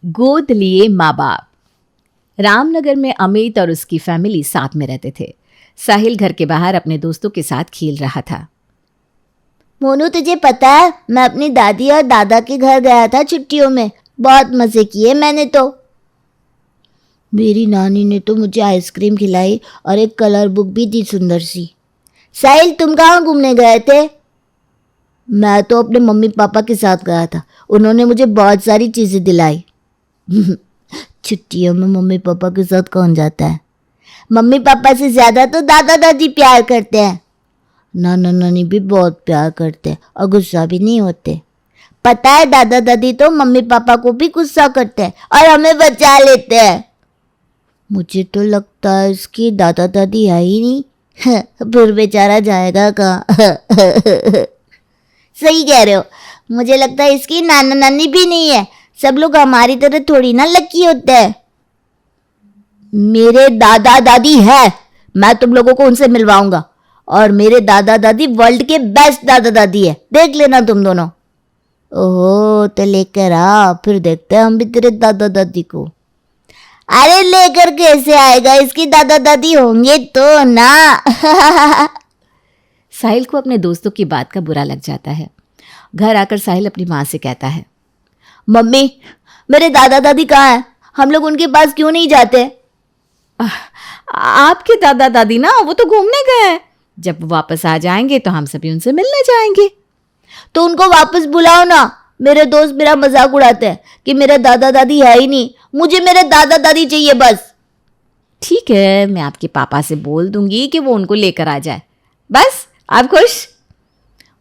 गोद लिए माँ बाप। रामनगर में अमित और उसकी फैमिली साथ में रहते थे। साहिल घर के बाहर अपने दोस्तों के साथ खेल रहा था। मोनू, तुझे पता है मैं अपनी दादी और दादा के घर गया था छुट्टियों में। बहुत मजे किए मैंने तो। मेरी नानी ने तो मुझे आइसक्रीम खिलाई और एक कलर बुक भी दी सुंदर सी। साहिल, तुम कहाँ घूमने गए थे? मैं तो अपने मम्मी पापा के साथ गया था। उन्होंने मुझे बहुत सारी चीज़ें दिलाई। छुट्टियों में मम्मी पापा के साथ कौन जाता है? मम्मी पापा से ज़्यादा तो दादा दादी प्यार करते हैं। नाना नानी भी बहुत प्यार करते हैं और गुस्सा भी नहीं होते। पता है, दादा दादी तो मम्मी पापा को भी गुस्सा करते हैं और हमें बचा लेते हैं। मुझे तो लगता है इसकी दादा दादी है ही नहीं। फिर बेचारा जाएगा कहाँ? सही कह रहे हो। मुझे लगता है इसकी नाना नानी भी नहीं है। सब लोग हमारी तरह थोड़ी ना लकी होते हैं। मेरे दादा दादी है। मैं तुम लोगों को उनसे मिलवाऊंगा। और मेरे दादा दादी वर्ल्ड के बेस्ट दादा दादी है। देख लेना तुम दोनों। ओहो, तो लेकर आ, फिर देखते हैं हम भी तेरे दादा दादी को। अरे लेकर कैसे आएगा? इसकी दादा दादी होंगे तो ना। साहिल को अपने दोस्तों की बात का बुरा लग जाता है। घर आकर साहिल अपनी माँ से कहता है, मम्मी, मेरे दादा दादी कहाँ हैं? हम लोग उनके पास क्यों नहीं जाते? आपके दादा दादी ना, वो तो घूमने गए हैं। जब वो वापस आ जाएंगे तो हम सभी उनसे मिलने जाएंगे। तो उनको वापस बुलाओ ना। मेरे दोस्त मेरा मजाक उड़ाते हैं कि मेरा दादा दादी है ही नहीं। मुझे मेरे दादा दादी चाहिए बस। ठीक है, मैं आपके पापा से बोल दूंगी कि वो उनको लेकर आ जाए। बस, आप खुश?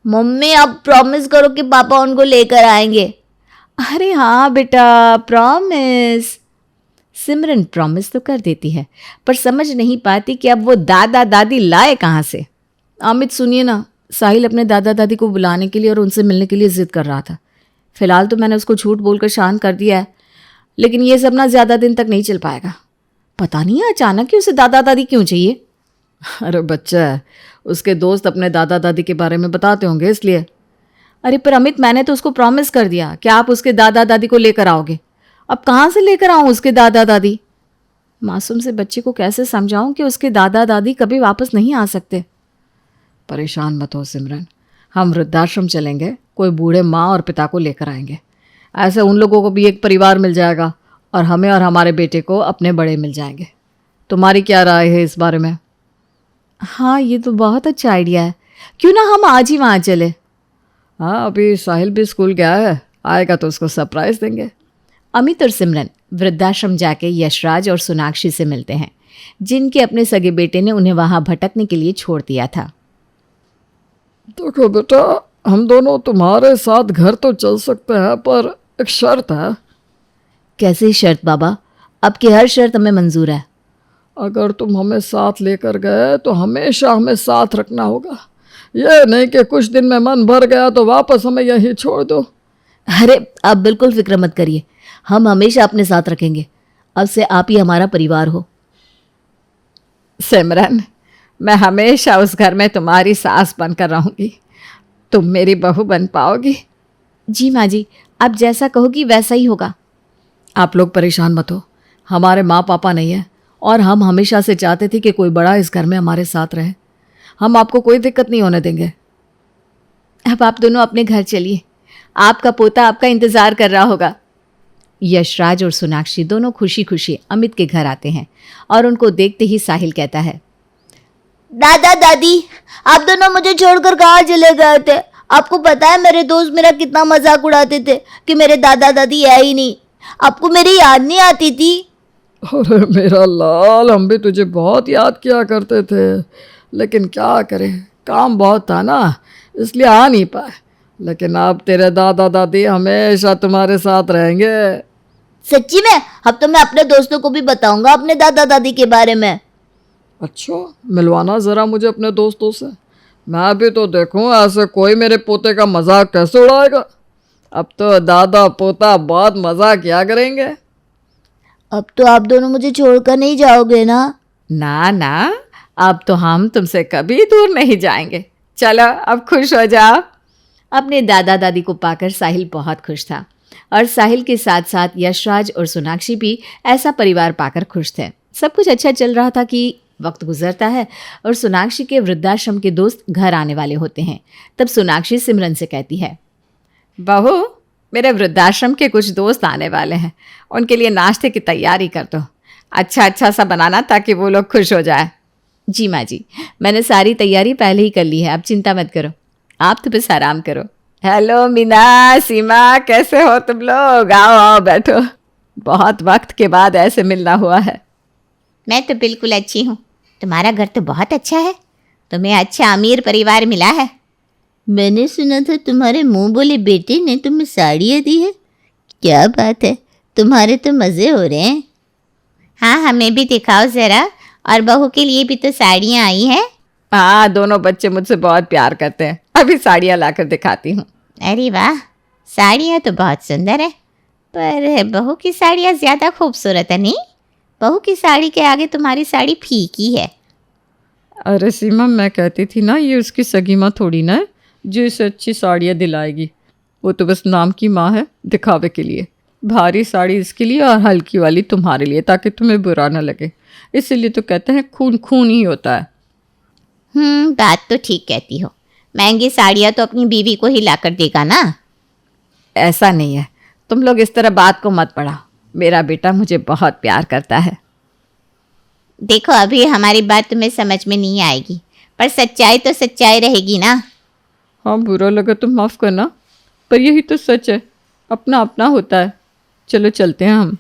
मम्मी, आप प्रॉमिस करो कि पापा उनको लेकर आएंगे। अरे हाँ बेटा, प्रॉमिस। सिमरन प्रॉमिस तो कर देती है, पर समझ नहीं पाती कि अब वो दादा दादी लाए कहाँ से। अमित, सुनिए ना, साहिल अपने दादा दादी को बुलाने के लिए और उनसे मिलने के लिए जिद कर रहा था। फिलहाल तो मैंने उसको झूठ बोलकर शांत कर दिया है, लेकिन ये सब ना ज़्यादा दिन तक नहीं चल पाएगा। पता नहीं है अचानक ही उसे दादा दादी क्यों चाहिए। अरे बच्चा है, उसके दोस्त अपने दादा दादी के बारे में बताते होंगे इसलिए। अरे पर अमित, मैंने तो उसको प्रॉमिस कर दिया कि आप उसके दादा दादी को लेकर आओगे। अब कहाँ से लेकर आऊँ उसके दादा दादी? मासूम से बच्चे को कैसे समझाऊं कि उसके दादा दादी कभी वापस नहीं आ सकते। परेशान मत हो सिमरन, हम वृद्धाश्रम चलेंगे, कोई बूढ़े माँ और पिता को लेकर आएंगे। ऐसे उन लोगों को भी एक परिवार मिल जाएगा और हमें और हमारे बेटे को अपने बड़े मिल जाएंगे। तुम्हारी क्या राय है इस बारे में? हाँ, ये तो बहुत अच्छा आइडिया है। क्यों ना हम आज ही वहाँ चले? हाँ, अभी साहिल भी स्कूल गया है, आएगा तो उसको सरप्राइज देंगे। अमित और सिमरन वृद्धाश्रम जाके यशराज और सोनाक्षी से मिलते हैं, जिनके अपने सगे बेटे ने उन्हें वहाँ भटकने के लिए छोड़ दिया था। देखो बेटा, हम दोनों तुम्हारे साथ घर तो चल सकते हैं, पर एक शर्त है। कैसी शर्त बाबा? आपकी हर शर्त हमें मंजूर है। अगर तुम हमें साथ लेकर गए तो हमेशा हमें साथ रखना होगा। यह नहीं कि कुछ दिन में मन भर गया तो वापस हमें यहीं छोड़ दो। अरे आप बिल्कुल फिक्र मत करिए, हम हमेशा अपने साथ रखेंगे। अब से आप ही हमारा परिवार हो। सिमरन, मैं हमेशा उस घर में तुम्हारी सास बनकर रहूंगी। तुम मेरी बहू बन पाओगी? जी माँ जी, आप जैसा कहोगी वैसा ही होगा। आप लोग परेशान मत हो, हमारे माँ पापा नहीं है और हम हमेशा से चाहते थे कि कोई बड़ा इस घर में हमारे साथ रहे। हम आपको कोई दिक्कत नहीं होने देंगे। अब आप दोनों अपने घर चलिए, आपका पोता आपका इंतज़ार कर रहा होगा। यशराज और सोनाक्षी दोनों खुशी खुशी अमित के घर आते हैं और उनको देखते ही साहिल कहता है, दादा दादी, आप दोनों मुझे छोड़कर कहाँ चले गए थे? आपको पता है मेरे दोस्त मेरा कितना मजाक उड़ाते थे कि मेरे दादा दादी है ही नहीं। आपको मेरी याद नहीं आती थी? अरे मेरा लाल, हम भी तुझे बहुत याद किया करते थे, लेकिन क्या करें, काम बहुत था ना, इसलिए आ नहीं पाए। लेकिन अब तेरे दादा दादी हमेशा तुम्हारे साथ रहेंगे। सच्ची में? अब तो मैं अपने दोस्तों को भी बताऊंगा अपने दादा दादी के बारे में। अच्छा, मिलवाना ज़रा मुझे अपने दोस्तों से, मैं भी तो देखूं ऐसे कोई मेरे पोते का मजाक कैसे उड़ाएगा। अब तो दादा पोता बहुत मजाक किया करेंगे। अब तो आप दोनों मुझे छोड़कर नहीं जाओगे ना? ना ना, अब तो हम तुमसे कभी दूर नहीं जाएंगे। चलो अब खुश हो जाओ। अपने दादा दादी को पाकर साहिल बहुत खुश था और साहिल के साथ साथ यशराज और सोनाक्षी भी ऐसा परिवार पाकर खुश थे। सब कुछ अच्छा चल रहा था कि वक्त गुजरता है और सोनाक्षी के वृद्धाश्रम के दोस्त घर आने वाले होते हैं। तब सोनाक्षी सिमरन से कहती है, बहू, मेरे वृद्धाश्रम के कुछ दोस्त आने वाले हैं, उनके लिए नाश्ते की तैयारी कर दो। अच्छा सा बनाना ताकि वो लोग खुश हो जाए। जी माँ जी, मैंने सारी तैयारी पहले ही कर ली है, आप चिंता मत करो, आप तो बस आराम करो। हेलो मीना, सीमा, कैसे हो तुम लोग? आओ आओ बैठो, बहुत वक्त के बाद ऐसे मिलना हुआ है। मैं तो बिल्कुल अच्छी हूँ। तुम्हारा घर तो बहुत अच्छा है, तुम्हें अच्छा अमीर परिवार मिला है। मैंने सुना था तुम्हारे मुंह बोले बेटे ने तुम्हें साड़ियाँ दी है। क्या बात है, तुम्हारे तो मज़े हो रहे हैं। हाँ, हमें भी दिखाओ ज़रा, और बहू के लिए भी तो साड़ियाँ आई हैं। हाँ, दोनों बच्चे मुझसे बहुत प्यार करते हैं, अभी साड़ियाँ लाकर दिखाती हूँ। अरे वाह, साड़ियाँ तो बहुत सुंदर है, पर बहू की साड़ियाँ ज़्यादा खूबसूरत है नहीं? बहू की साड़ी के आगे तुम्हारी साड़ी फीकी है। अरे सीमा, मैं कहती थी ना, ये उसकी सगी माँ थोड़ी ना है जो इसे अच्छी साड़ियाँ दिलाएगी। वो तो बस नाम की माँ है, दिखावे के लिए। भारी साड़ी इसके लिए और हल्की वाली तुम्हारे लिए, ताकि तुम्हें बुरा ना लगे। इसीलिए तो कहते हैं खून खून ही होता है। बात तो ठीक कहती हो। महंगी साड़ियाँ तो अपनी बीवी को ही लाकर देगा ना। ऐसा नहीं है, तुम लोग इस तरह बात को मत बढ़ाओ। मेरा बेटा मुझे बहुत प्यार करता है। देखो, अभी हमारी बात तुम्हें समझ में नहीं आएगी, पर सच्चाई तो सच्चाई रहेगी ना। हाँ, बुरा लगा तो माफ़ करना, पर यही तो सच है, अपना अपना होता है। चलो चलते हैं हम।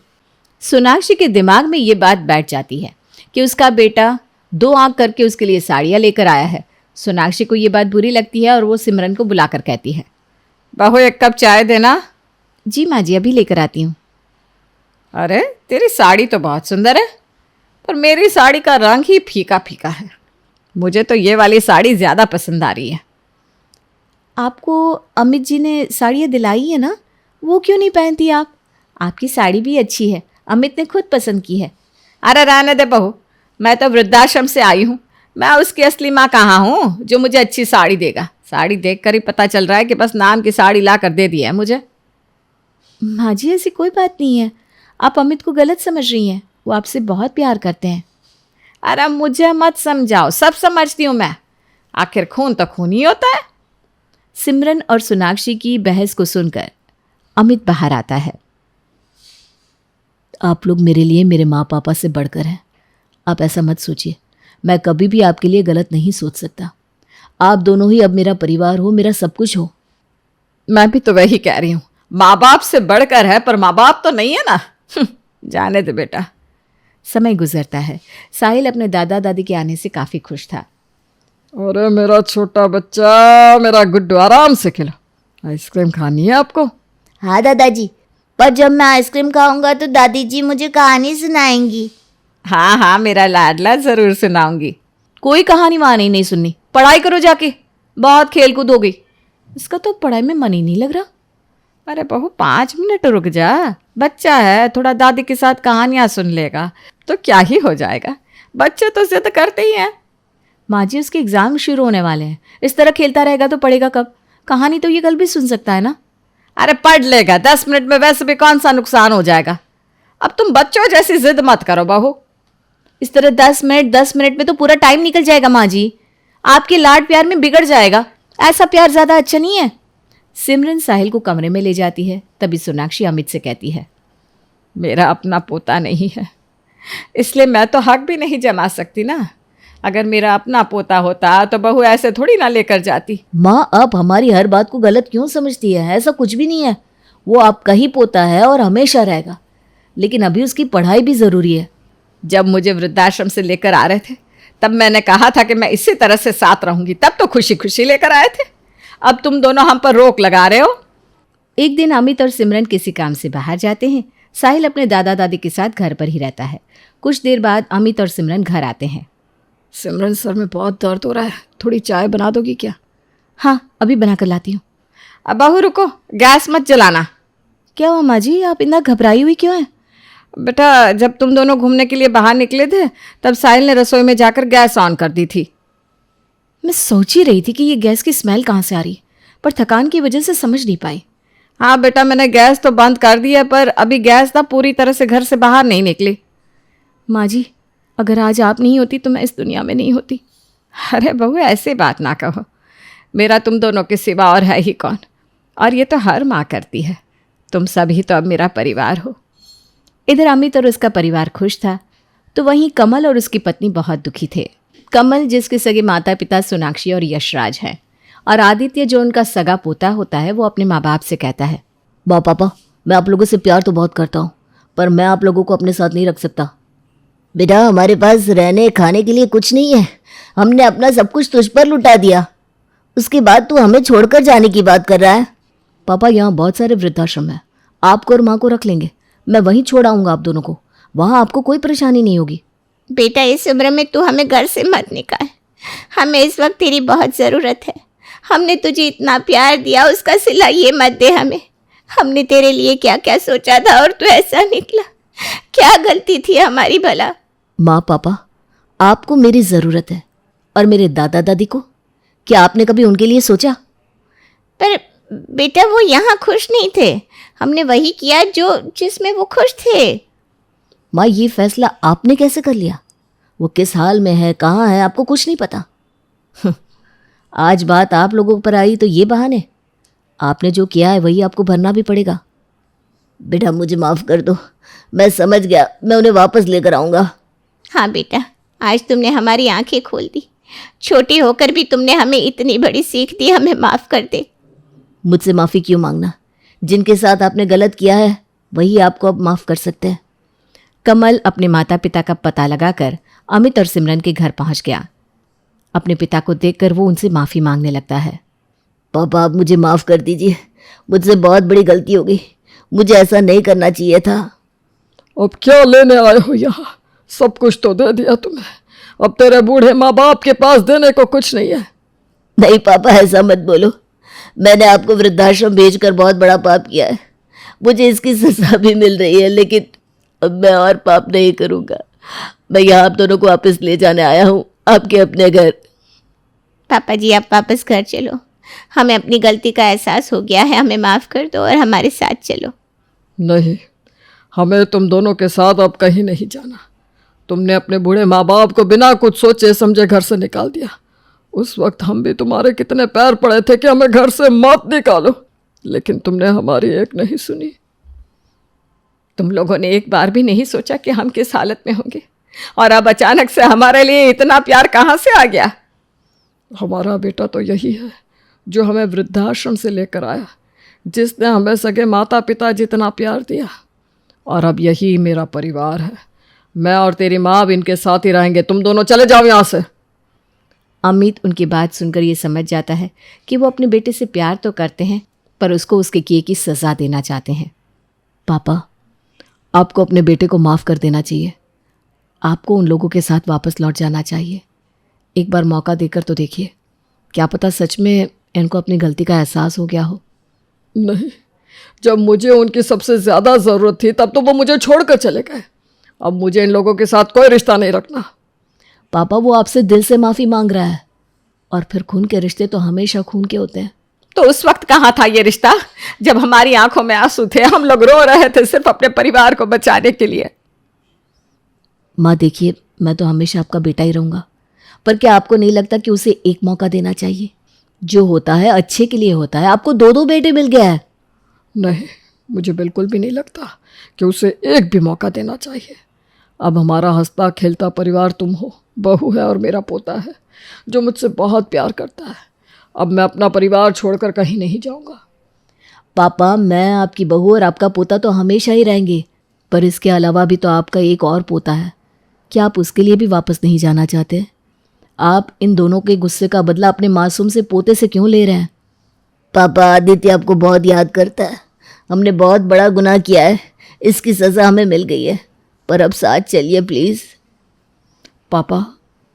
सोनाक्षी के दिमाग में ये बात बैठ जाती है कि उसका बेटा 2 आंख करके उसके लिए साड़ियाँ लेकर आया है। सोनाक्षी को ये बात बुरी लगती है और वो सिमरन को बुलाकर कहती है, बहू, 1 कप चाय देना। जी माँ जी, अभी लेकर आती हूँ। अरे, तेरी साड़ी तो बहुत सुंदर है, पर मेरी साड़ी का रंग ही फीका फीका है। मुझे तो ये वाली साड़ी ज़्यादा पसंद आ रही है। आपको अमित जी ने साड़ियाँ दिलाई है ना, वो क्यों नहीं पहनती आप? आपकी साड़ी भी अच्छी है, अमित ने खुद पसंद की है। अरे रहने दे बहू, मैं तो वृद्धाश्रम से आई हूँ, मैं उसकी असली माँ कहाँ हूँ जो मुझे अच्छी साड़ी देगा। साड़ी देखकर ही पता चल रहा है कि बस नाम की साड़ी ला कर दे दी है मुझे। माँ जी, ऐसी कोई बात नहीं है, आप अमित को गलत समझ रही हैं, वो आपसे बहुत प्यार करते हैं। अरे मुझे मत समझाओ, सब समझती हूँ मैं, आखिर खून तो खून ही होता है। सिमरन और सोनाक्षी की बहस को सुनकर अमित बाहर आता है। आप लोग मेरे लिए मेरे माँ पापा से बढ़कर हैं, आप ऐसा मत सोचिए। मैं कभी भी आपके लिए गलत नहीं सोच सकता। आप दोनों ही अब मेरा परिवार हो, मेरा सब कुछ हो। मैं भी तो वही कह रही हूँ, माँ बाप से बढ़कर है, पर माँ बाप तो नहीं है ना। जाने दे बेटा। समय गुजरता है। साहिल अपने दादा दादी के आने से काफ़ी खुश था। अरे मेरा छोटा बच्चा, मेरा गुड्डू, आराम से खिलो। आइसक्रीम खानी है आपको? हाँ दादाजी, पर जब मैं आइसक्रीम खाऊंगा तो दादी जी मुझे कहानी सुनाएंगी। हाँ हाँ, मेरा लाडला, ज़रूर सुनाऊंगी। कोई कहानी वहानी नहीं सुननी, पढ़ाई करो जाके, बहुत खेल कूद हो गई। इसका तो पढ़ाई में मन ही नहीं लग रहा। अरे बहू, 5 मिनट रुक जा, बच्चा है, थोड़ा दादी के साथ कहानियाँ सुन लेगा तो क्या ही हो जाएगा। बच्चे तो जिद करते ही हैं। माँ जी, उसके एग्जाम शुरू होने वाले हैं, इस तरह खेलता रहेगा तो पढ़ेगा कब? कहानी तो ये कल भी सुन सकता है ना। अरे पढ़ लेगा, 10 मिनट में वैसे भी कौन सा नुकसान हो जाएगा। अब तुम बच्चों जैसी जिद मत करो बहू। इस तरह 10 मिनट में तो पूरा टाइम निकल जाएगा माँ जी, आपके लाड प्यार में बिगड़ जाएगा। ऐसा प्यार ज़्यादा अच्छा नहीं है। सिमरन साहिल को कमरे में ले जाती है। तभी सोनाक्षी अमित से कहती है, मेरा अपना पोता नहीं है, इसलिए मैं तो हक भी नहीं जमा सकती ना। अगर मेरा अपना पोता होता तो बहू ऐसे थोड़ी ना लेकर जाती। माँ, आप हमारी हर बात को गलत क्यों समझती है? ऐसा कुछ भी नहीं है, वो आपका ही पोता है और हमेशा रहेगा, लेकिन अभी उसकी पढ़ाई भी ज़रूरी है। जब मुझे वृद्धाश्रम से लेकर आ रहे थे तब मैंने कहा था कि मैं इसी तरह से साथ रहूंगी, तब तो खुशी खुशी लेकर आए थे। अब तुम दोनों हम पर रोक लगा रहे हो। एक दिन अमित और सिमरन किसी काम से बाहर जाते हैं। साहिल अपने दादा दादी के साथ घर पर ही रहता है। कुछ देर बाद अमित और सिमरन घर आते हैं। सिमरन, सर में बहुत दर्द हो रहा है, थोड़ी चाय बना दोगी क्या? हाँ, अभी बना कर लाती हूँ। अब बहू रुको, गैस मत जलाना। क्या हुआ माँ जी, आप इतना घबराई हुई क्यों हैं? बेटा, जब तुम दोनों घूमने के लिए बाहर निकले थे तब साहिल ने रसोई में जाकर गैस ऑन कर दी थी। मैं सोच ही रही थी कि ये गैस की स्मेल कहाँ से आ रही, पर थकान की वजह से समझ नहीं पाई। हाँ बेटा, मैंने गैस तो बंद कर दी है, पर अभी गैस ना पूरी तरह से घर से बाहर नहीं निकली। माँ जी, अगर आज आप नहीं होती तो मैं इस दुनिया में नहीं होती। अरे बहू, ऐसे बात ना कहो। मेरा तुम दोनों के सिवा और है ही कौन? और ये तो हर माँ करती है। तुम सभी तो अब मेरा परिवार हो। इधर अमित और उसका परिवार खुश था, तो वहीं कमल और उसकी पत्नी बहुत दुखी थे। कमल, जिसके सगे माता पिता सोनाक्षी और यशराज हैं, और आदित्य, जो उनका सगा पोता होता है, वो अपने माँ बाप से कहता है, माँ पापा, मैं आप लोगों से प्यार तो बहुत करता हूँ, पर मैं आप लोगों को अपने साथ नहीं रख सकता। बेटा, हमारे पास रहने खाने के लिए कुछ नहीं है। हमने अपना सब कुछ तुझ पर लुटा दिया, उसके बाद तू हमें छोड़कर जाने की बात कर रहा है। पापा, यहाँ बहुत सारे वृद्धाश्रम हैं, आपको और माँ को रख लेंगे। मैं वहीं छोड़ आऊँगा आप दोनों को, वहाँ आपको कोई परेशानी नहीं होगी। बेटा, इस उम्र में तू हमें घर से मत निकाल। हमें इस वक्त तेरी बहुत ज़रूरत है। हमने तुझे इतना प्यार दिया, उसका सिला ये मत दे हमें। हमने तेरे लिए क्या क्या सोचा था और तू ऐसा निकला। क्या गलती थी हमारी भला? माँ पापा, आपको मेरी ज़रूरत है, और मेरे दादा दादी को, क्या आपने कभी उनके लिए सोचा? पर बेटा, वो यहाँ खुश नहीं थे। हमने वही किया जिसमें वो खुश थे। माँ, ये फैसला आपने कैसे कर लिया? वो किस हाल में है, कहाँ है, आपको कुछ नहीं पता? आज बात आप लोगों पर आई तो ये बहाने। आपने जो किया है वही आपको भरना भी पड़ेगा। बेटा, मुझे माफ़ कर दो, मैं समझ गया, मैं उन्हें वापस लेकर आऊँगा। हाँ बेटा, आज तुमने हमारी आंखें खोल दी। छोटी होकर भी तुमने हमें इतनी बड़ी सीख दी। हमें माफ़ कर दे। मुझसे माफ़ी क्यों मांगना? जिनके साथ आपने गलत किया है वही आपको अब माफ़ कर सकते हैं। कमल अपने माता पिता का पता लगाकर अमित और सिमरन के घर पहुंच गया। अपने पिता को देखकर वो उनसे माफ़ी मांगने लगता है। पापा, आप मुझे माफ़ कर दीजिए, मुझसे बहुत बड़ी गलती हो गई, मुझे ऐसा नहीं करना चाहिए था। अब क्या लेने आए हो यहाँ? सब कुछ तो दे दिया तुम्हें, अब तेरे बूढ़े माँ बाप के पास देने को कुछ नहीं है। नहीं पापा, ऐसा मत बोलो। मैंने आपको वृद्धाश्रम भेजकर बहुत बड़ा पाप किया है, मुझे इसकी सज़ा भी मिल रही है, लेकिन अब मैं और पाप नहीं करूँगा। मैं यहाँ आप दोनों को वापस ले जाने आया हूँ, आपके अपने घर। पापा जी, आप वापस घर चलो। हमें अपनी गलती का एहसास हो गया है। हमें माफ़ कर दो और हमारे साथ चलो। नहीं, हमें तुम दोनों के साथ अब कहीं नहीं जाना। तुमने अपने बूढ़े माँ बाप को बिना कुछ सोचे समझे घर से निकाल दिया। उस वक्त हम भी तुम्हारे कितने पैर पड़े थे कि हमें घर से मत निकालो, लेकिन तुमने हमारी एक नहीं सुनी। तुम लोगों ने एक बार भी नहीं सोचा कि हम किस हालत में होंगे, और अब अचानक से हमारे लिए इतना प्यार कहाँ से आ गया? हमारा बेटा तो यही है जो हमें वृद्धाश्रम से लेकर आया, जिसने हमें सगे माता पिता जितना प्यार दिया, और अब यही मेरा परिवार है। मैं और तेरी माँ अब इनके साथ ही रहेंगे। तुम दोनों चले जाओ यहाँ से। अमित उनकी बात सुनकर ये समझ जाता है कि वो अपने बेटे से प्यार तो करते हैं, पर उसको उसके किए की सज़ा देना चाहते हैं। पापा, आपको अपने बेटे को माफ़ कर देना चाहिए। आपको उन लोगों के साथ वापस लौट जाना चाहिए। एक बार मौका देकर तो देखिए, क्या पता सच में इनको अपनी गलती का एहसास हो गया हो। नहीं, जब मुझे उनकी सबसे ज़्यादा ज़रूरत थी तब तो वो मुझे छोड़कर चले गए। अब मुझे इन लोगों के साथ कोई रिश्ता नहीं रखना। पापा, वो आपसे दिल से माफ़ी मांग रहा है, और फिर खून के रिश्ते तो हमेशा खून के होते हैं। तो उस वक्त कहाँ था ये रिश्ता, जब हमारी आंखों में आंसू थे, हम लोग रो रहे थे सिर्फ अपने परिवार को बचाने के लिए? माँ देखिए, मैं तो हमेशा आपका बेटा ही रहूँगा, पर क्या आपको नहीं लगता कि उसे एक मौका देना चाहिए? जो होता है अच्छे के लिए होता है। आपको दो दो बेटे मिल गया है। नहीं, मुझे बिल्कुल भी नहीं लगता कि उसे एक भी मौका देना चाहिए। अब हमारा हंसता खेलता परिवार तुम हो, बहू है और मेरा पोता है जो मुझसे बहुत प्यार करता है। अब मैं अपना परिवार छोड़कर कहीं नहीं जाऊंगा। पापा, मैं आपकी बहू और आपका पोता तो हमेशा ही रहेंगे, पर इसके अलावा भी तो आपका एक और पोता है। क्या आप उसके लिए भी वापस नहीं जाना चाहते? आप इन दोनों के गुस्से का बदला अपने मासूम से पोते से क्यों ले रहे हैं? पापा, आदित्य आपको बहुत याद करता है। हमने बहुत बड़ा गुनाह किया है, इसकी सज़ा हमें मिल गई है, पर अब साथ चलिए प्लीज़। पापा,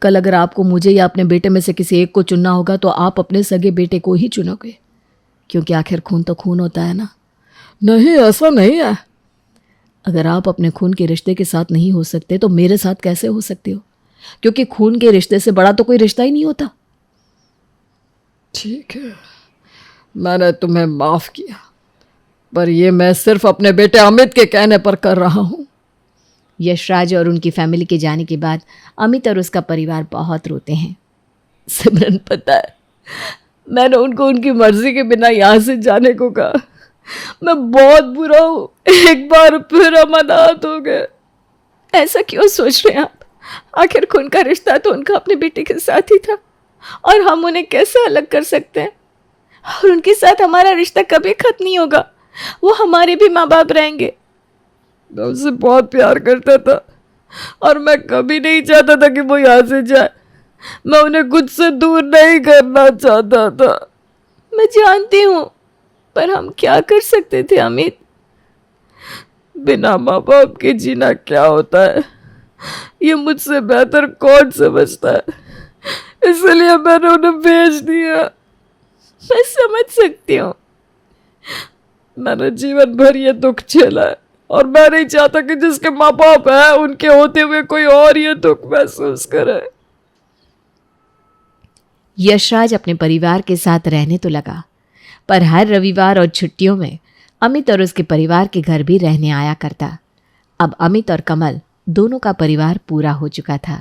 कल अगर आपको मुझे या अपने बेटे में से किसी एक को चुनना होगा तो आप अपने सगे बेटे को ही चुनोगे, क्योंकि आखिर खून तो खून होता है ना। नहीं, ऐसा नहीं है। अगर आप अपने खून के रिश्ते के साथ नहीं हो सकते तो मेरे साथ कैसे हो सकते हो? क्योंकि खून के रिश्ते से बड़ा तो कोई रिश्ता ही नहीं होता। ठीक है, मैंने तुम्हें माफ़ किया, पर ये मैं सिर्फ अपने बेटे अमित के कहने पर कर रहा हूँ। यशराज और उनकी फैमिली के जाने के बाद अमित और उसका परिवार बहुत रोते हैं। सिमरन, पता है मैंने उनको उनकी मर्जी के बिना यहाँ से जाने को कहा। मैं बहुत बुरा हूँ, एक बार फिर हम अनाथ हो गए। ऐसा क्यों सोच रहे हैं आप? आखिर खून का रिश्ता तो उनका अपने बेटे के साथ ही था और हम उन्हें कैसे अलग कर सकते हैं? और उनके साथ हमारा रिश्ता कभी खत्म नहीं होगा, वो हमारे भी माँ बाप रहेंगे। मैं उनसे बहुत प्यार करता था और मैं कभी नहीं चाहता था कि वो यहाँ से जाए। मैं उन्हें खुद से दूर नहीं करना चाहता था। मैं जानती हूँ, पर हम क्या कर सकते थे अमित? बिना माँ बाप के जीना क्या होता है ये मुझसे बेहतर कौन समझता है, इसलिए मैंने उन्हें भेज दिया। मैं समझ सकती हूँ। मैंने जीवन भर ये दुख झेला है और मैं नहीं चाहता कि जिसके माँ बाप है उनके होते हुए कोई और ये दुख महसूस करे। यशराज अपने परिवार के साथ रहने तो लगा, पर हर रविवार और छुट्टियों में अमित और उसके परिवार के घर भी रहने आया करता। अब अमित और कमल दोनों का परिवार पूरा हो चुका था।